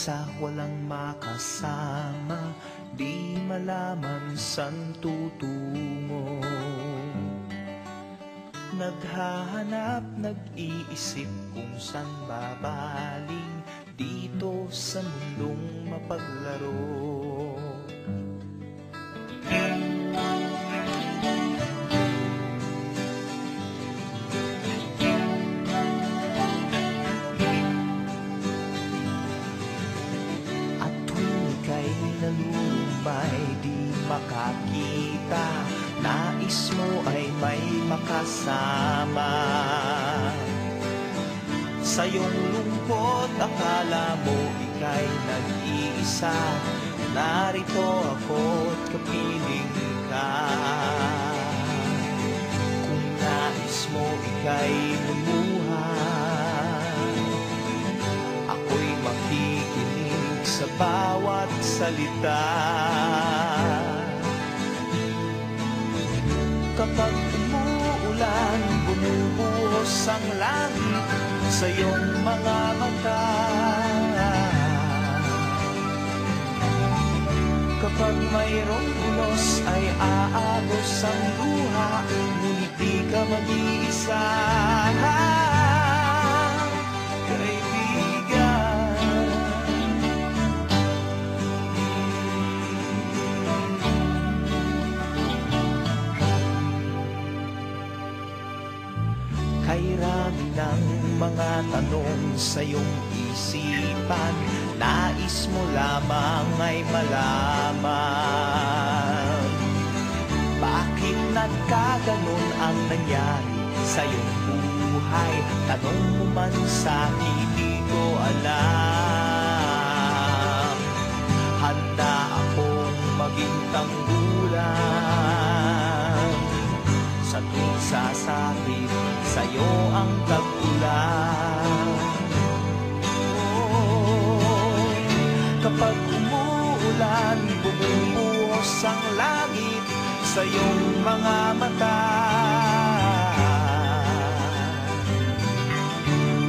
mag-isa, walang makasama, di malaman san tutungo. Naghahanap, nag-iisip kung san babaling dito sa mundong mapaglaro. Nalumay, di makakita, nais mo ay may makasama. Sa iyong lungkot, akala mo ika'y nag-iisa, narito ako't kapiling ka. Kung nais mo ika'y lumuhan, ako'y makikinig sa bawat salita. Kapag umuulan, bumubuhos ang langit sa iyong mga mata. Kapag mayroong unos ay aagos ang luha, ngunit di ka mag-iisa. Kay rami ng mga tanong sa iyong isipan, nais mo lamang ay malaman. Bakit nagkaganon ang nangyari sa iyong buhay? Tanong mo man sa'kin, di ko alam. Handa akong maging tanggulan sa tuwing sasapit sa'yo ang tag-ulan. Oh, kapag umuulan, bumubuhos ang langit sa iyong mga mata.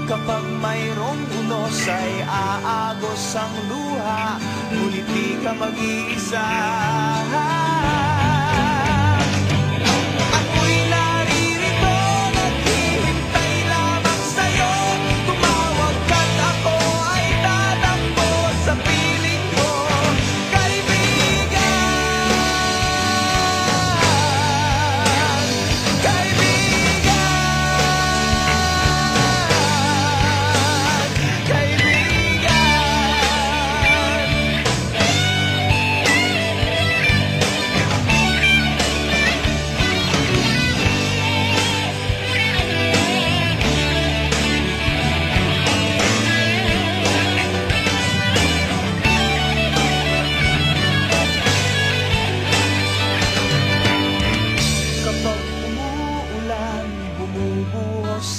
Kapag mayroong unos ay aagos ang luha, ngunit di ka mag-iisa.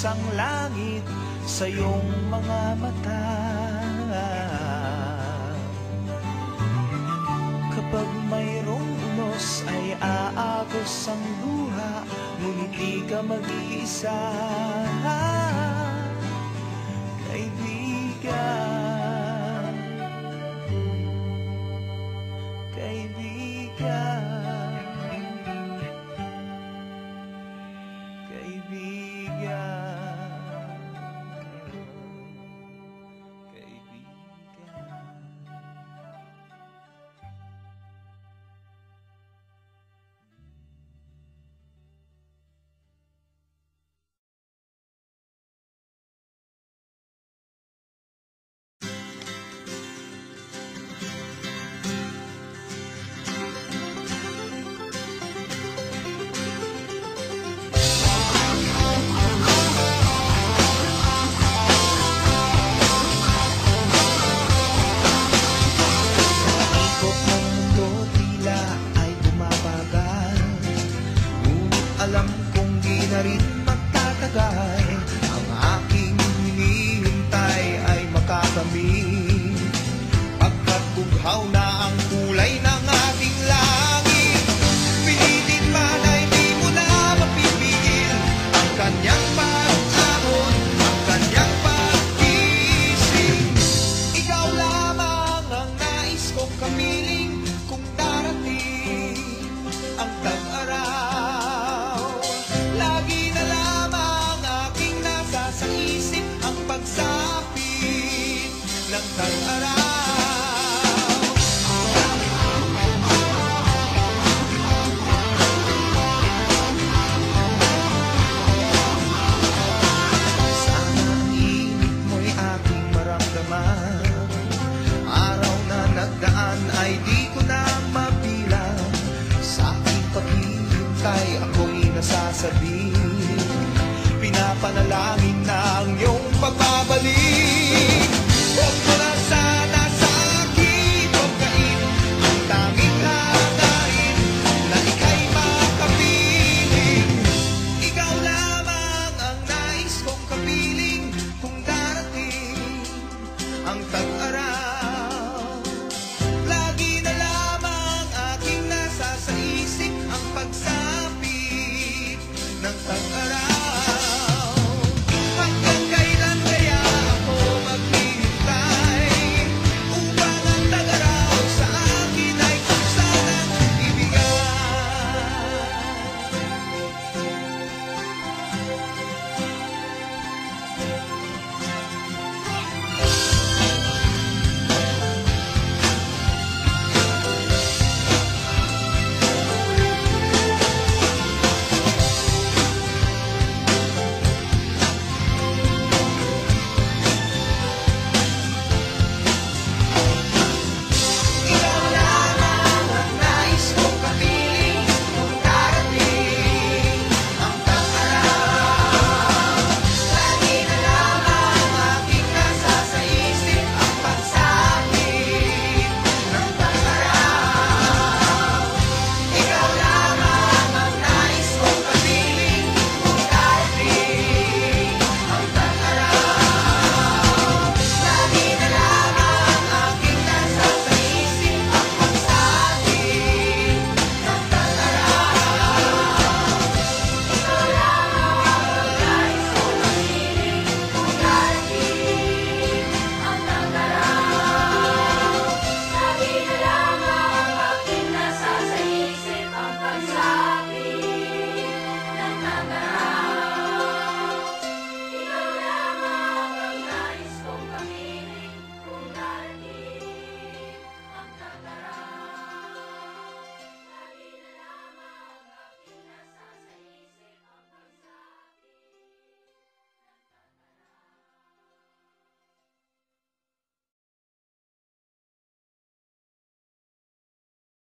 Ang langit sa iyong mga mata. Kapag mayroong unos ay aagos ang luha, ngunit di ka mag-iisa. Kaibigan, kaibigan, kaibigan. Alam kong di na rin magtatagal, ang aking hinihintay ay makakamit. Pagkat bughaw na ang kulay ng ating langit, pilitin man ay di mo na mapipigil ang kanyang pag-ahon, ang kanyang pag-ising. Ikaw lamang hintay, ako'y nasasabi. Pinapanalangin na ang iyong pagbabalik. Huwag mo na sana sa akin huwagkain ang tanging hangarin na ika'y makapiling. Ikaw lamang ang nais kong kapiling kung darating ang tag-araw. Lagi na lamang aking nasa sa isip ang pagsapit ng tag